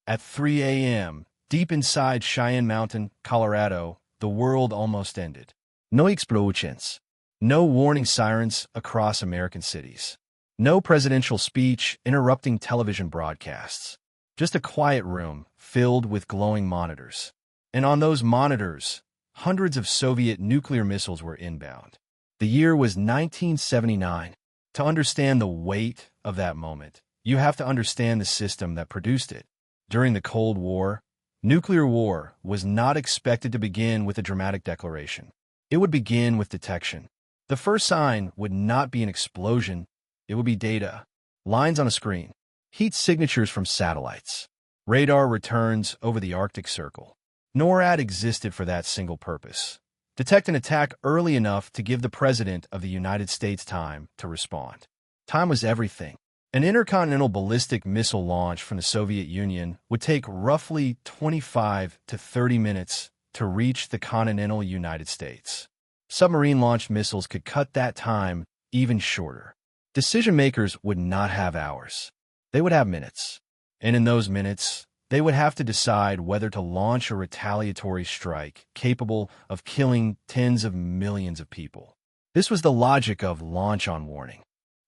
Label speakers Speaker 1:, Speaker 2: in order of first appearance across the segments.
Speaker 1: At 3 a.m., deep inside Cheyenne Mountain, Colorado, the world almost ended. No explosions. No warning sirens across American cities. No presidential speech interrupting television broadcasts. Just a quiet room filled with glowing monitors. And on those monitors, hundreds of Soviet nuclear missiles were inbound. The year was 1979. To understand the weight of that moment, you have to understand the system that produced it. During the Cold War, nuclear war was not expected to begin with a dramatic declaration. It would begin with detection. The first sign would not be an explosion. It would be data, lines on a screen, heat signatures from satellites, radar returns over the Arctic Circle. NORAD existed for that single purpose: detect an attack early enough to give the President of the United States time to respond. Time was everything. An intercontinental ballistic missile launch from the Soviet Union would take roughly 25 to 30 minutes to reach the continental United States. Submarine-launched missiles could cut that time even shorter. Decision-makers would not have hours. They would have minutes. And in those minutes, they would have to decide whether to launch a retaliatory strike capable of killing tens of millions of people. This was the logic of launch on warning.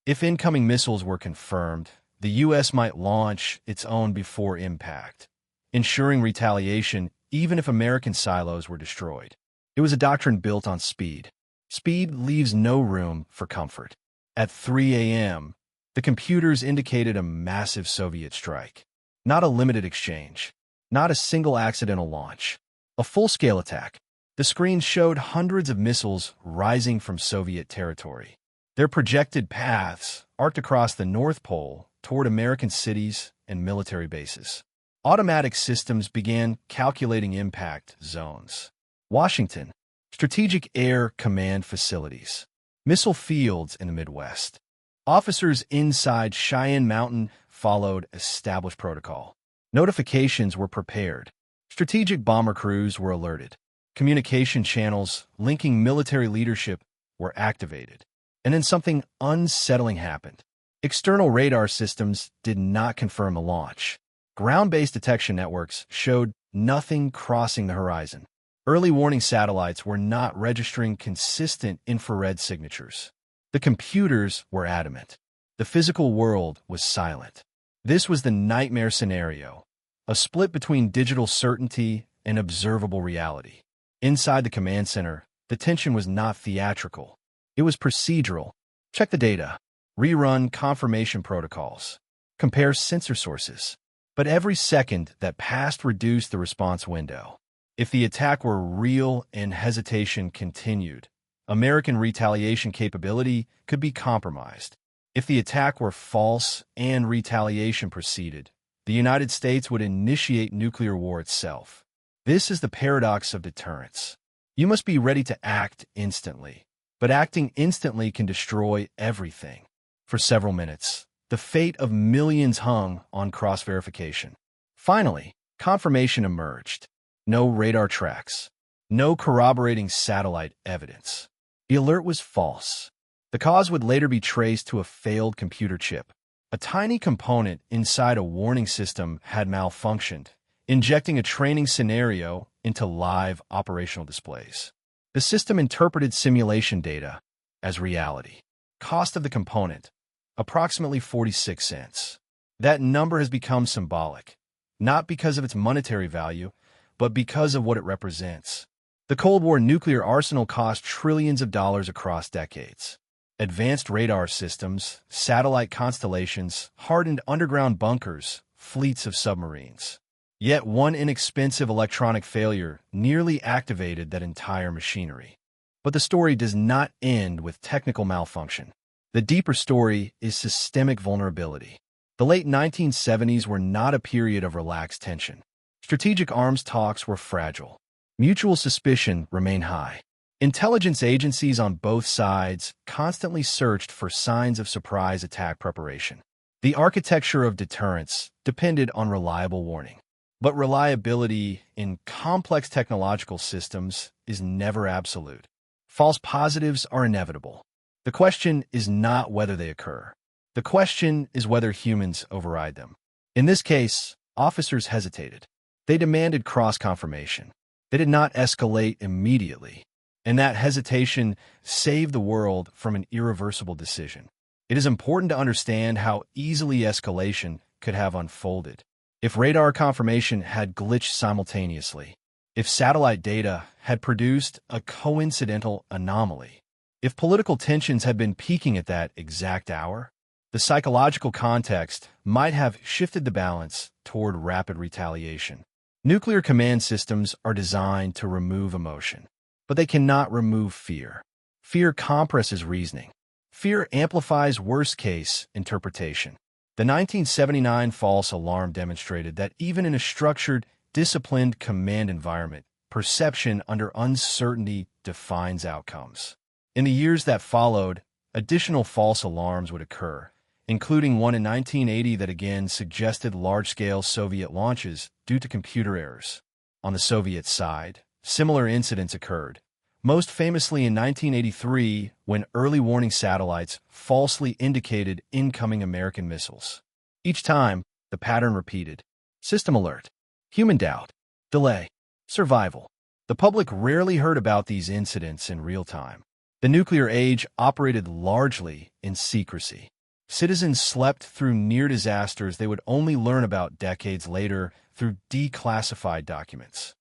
Speaker 1: If incoming missiles were confirmed, the U.S. might launch its own before impact, ensuring retaliation even if American silos were destroyed. It was a doctrine built on speed. Speed leaves no room for comfort. At 3 a.m., the computers indicated a massive Soviet strike. Not a limited exchange. Not a single accidental launch. A full-scale attack. The screen showed hundreds of missiles rising from Soviet territory. Their projected paths arced across the North Pole toward American cities and military bases. Automatic systems began calculating impact zones. Washington, Strategic Air Command Facilities. Missile fields in the Midwest. Officers inside Cheyenne Mountain followed established protocol. Notifications were prepared. Strategic bomber crews were alerted. Communication channels linking military leadership were activated. And then something unsettling happened. External radar systems did not confirm the launch. Ground-based detection networks showed nothing crossing the horizon. Early warning satellites were not registering consistent infrared signatures. The computers were adamant. The physical world was silent. This was the nightmare scenario, a split between digital certainty and observable reality. Inside the command center, the tension was not theatrical. It was procedural. Check the data. Rerun confirmation protocols. Compare sensor sources. But every second that passed reduced the response window. If the attack were real and hesitation continued, American retaliation capability could be compromised. If the attack were false and retaliation proceeded, the United States would initiate nuclear war itself. This is the paradox of deterrence. You must be ready to act instantly. But acting instantly can destroy everything. For several minutes, the fate of millions hung on cross-verification. Finally, confirmation emerged. No radar tracks. No corroborating satellite evidence. The alert was false. The cause would later be traced to a failed computer chip. A tiny component inside a warning system had malfunctioned, injecting a training scenario into live operational displays. The system interpreted simulation data as reality. Cost of the component, approximately 46 cents. That number has become symbolic, not because of its monetary value, but because of what it represents. The Cold War nuclear arsenal cost trillions of dollars across decades. Advanced radar systems, satellite constellations, hardened underground bunkers, fleets of submarines. Yet one inexpensive electronic failure nearly activated that entire machinery. But the story does not end with technical malfunction. The deeper story is systemic vulnerability. The late 1970s were not a period of relaxed tension. Strategic arms talks were fragile. Mutual suspicion remained high. Intelligence agencies on both sides constantly searched for signs of surprise attack preparation. The architecture of deterrence depended on reliable warning. But reliability in complex technological systems is never absolute. False positives are inevitable. The question is not whether they occur. The question is whether humans override them. In this case, officers hesitated. They demanded cross-confirmation. They did not escalate immediately, and that hesitation saved the world from an irreversible decision. It is important to understand how easily escalation could have unfolded. If radar confirmation had glitched simultaneously, if satellite data had produced a coincidental anomaly, if political tensions had been peaking at that exact hour, the psychological context might have shifted the balance toward rapid retaliation. Nuclear command systems are designed to remove emotion, but they cannot remove fear. Fear compresses reasoning. Fear amplifies worst-case interpretation. The 1979 false alarm demonstrated that even in a structured, disciplined command environment, perception under uncertainty defines outcomes. In the years that followed, additional false alarms would occur, including one in 1980 that again suggested large-scale Soviet launches due to computer errors. On the Soviet side, similar incidents occurred, most famously in 1983 when early warning satellites falsely indicated incoming American missiles. Each time, the pattern repeated. System alert, human doubt, delay, survival. The public rarely heard about these incidents in real time. The nuclear age operated largely in secrecy. Citizens slept through near disasters they would only learn about decades later through declassified documents.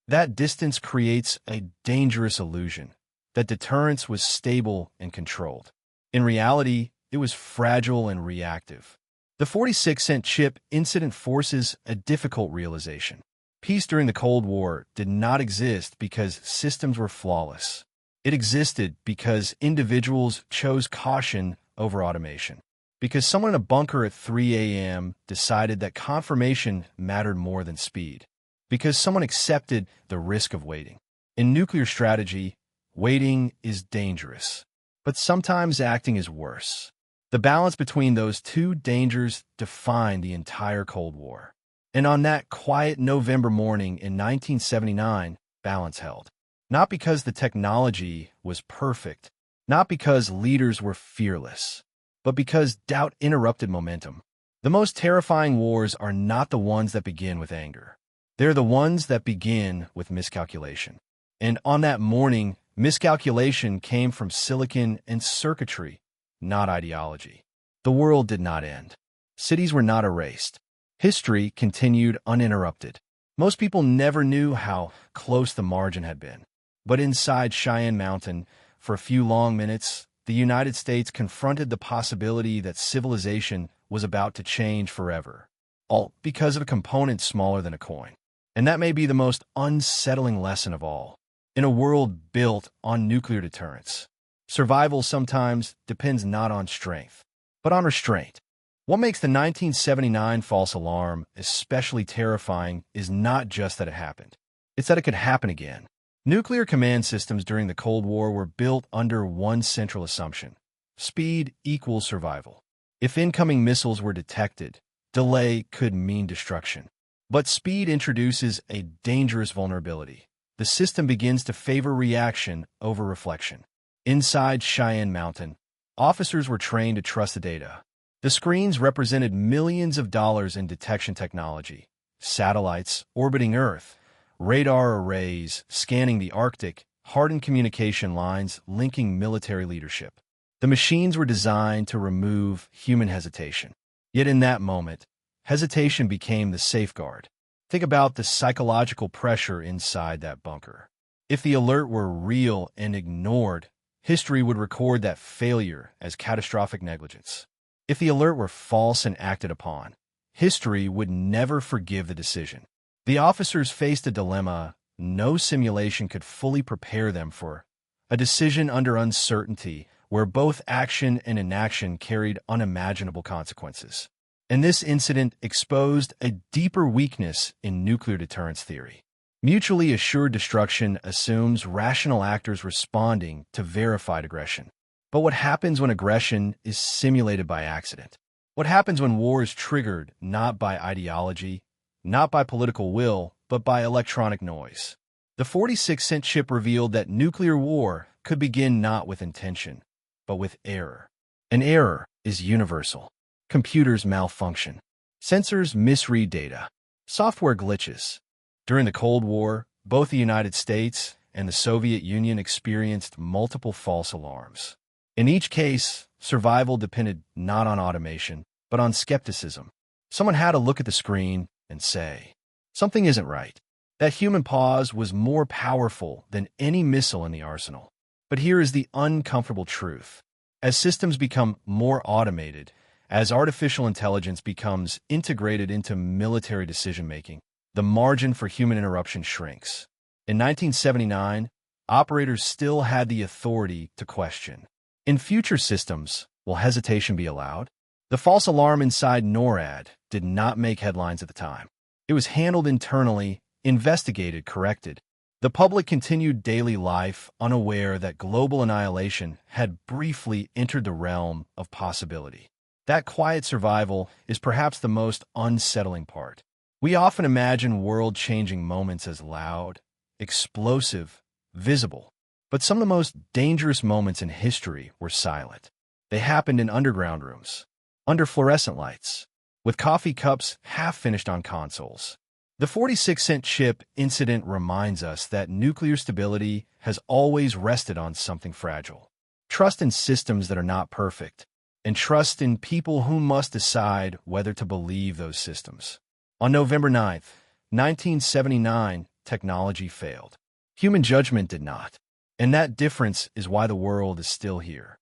Speaker 1: That distance creates a dangerous illusion that deterrence was stable and controlled. In reality, it was fragile and reactive. The 46-cent chip incident forces a difficult realization. Peace during the Cold War did not exist because systems were flawless. It existed because individuals chose caution over automation. Because someone in a bunker at 3 a.m. decided that confirmation mattered more than speed. Because someone accepted the risk of waiting. In nuclear strategy, waiting is dangerous, but sometimes acting is worse. The balance between those two dangers defined the entire Cold War. And on that quiet November morning in 1979, balance held. Not because the technology was perfect, not because leaders were fearless, but because doubt interrupted momentum. The most terrifying wars are not the ones that begin with anger. They're the ones that begin with miscalculation. And on that morning, miscalculation came from silicon and circuitry, not ideology. The world did not end. Cities were not erased. History continued uninterrupted. Most people never knew how close the margin had been. But inside Cheyenne Mountain, for a few long minutes, the United States confronted the possibility that civilization was about to change forever, all because of a component smaller than a coin. And that may be the most unsettling lesson of all. In a world built on nuclear deterrence, survival sometimes depends not on strength, but on restraint. What makes the 1979 false alarm especially terrifying is not just that it happened. It's that it could happen again. Nuclear command systems during the Cold War were built under one central assumption: speed equals survival. If incoming missiles were detected, delay could mean destruction. But speed introduces a dangerous vulnerability. The system begins to favor reaction over reflection. Inside Cheyenne Mountain, officers were trained to trust the data. The screens represented millions of dollars in detection technology, satellites orbiting Earth, radar arrays scanning the Arctic, hardened communication lines linking military leadership. The machines were designed to remove human hesitation. Yet in that moment, hesitation became the safeguard. Think about the psychological pressure inside that bunker. If the alert were real and ignored, history would record that failure as catastrophic negligence. If the alert were false and acted upon, history would never forgive the decision. The officers faced a dilemma no simulation could fully prepare them for: a decision under uncertainty where both action and inaction carried unimaginable consequences. And this incident exposed a deeper weakness in nuclear deterrence theory. Mutually assured destruction assumes rational actors responding to verified aggression. But what happens when aggression is simulated by accident? What happens when war is triggered not by ideology, not by political will, but by electronic noise? The 46-cent chip revealed that nuclear war could begin not with intention, but with error. An error is universal. Computers malfunction. Sensors misread data. Software glitches. During the Cold War, both the United States and the Soviet Union experienced multiple false alarms. In each case, survival depended not on automation, but on skepticism. Someone had to look at the screen and say, something isn't right. That human pause was more powerful than any missile in the arsenal. But here is the uncomfortable truth. As systems become more automated, as artificial intelligence becomes integrated into military decision-making, the margin for human interruption shrinks. In 1979, operators still had the authority to question. In future systems, will hesitation be allowed? The false alarm inside NORAD did not make headlines at the time. It was handled internally, investigated, corrected. The public continued daily life unaware that global annihilation had briefly entered the realm of possibility. That quiet survival is perhaps the most unsettling part. We often imagine world-changing moments as loud, explosive, visible. But some of the most dangerous moments in history were silent. They happened in underground rooms, under fluorescent lights, with coffee cups half finished on consoles. The 46-cent chip incident reminds us that nuclear stability has always rested on something fragile. Trust in systems that are not perfect, and trust in people who must decide whether to believe those systems. On November 9th, 1979, technology failed. Human judgment did not. And that difference is why the world is still here.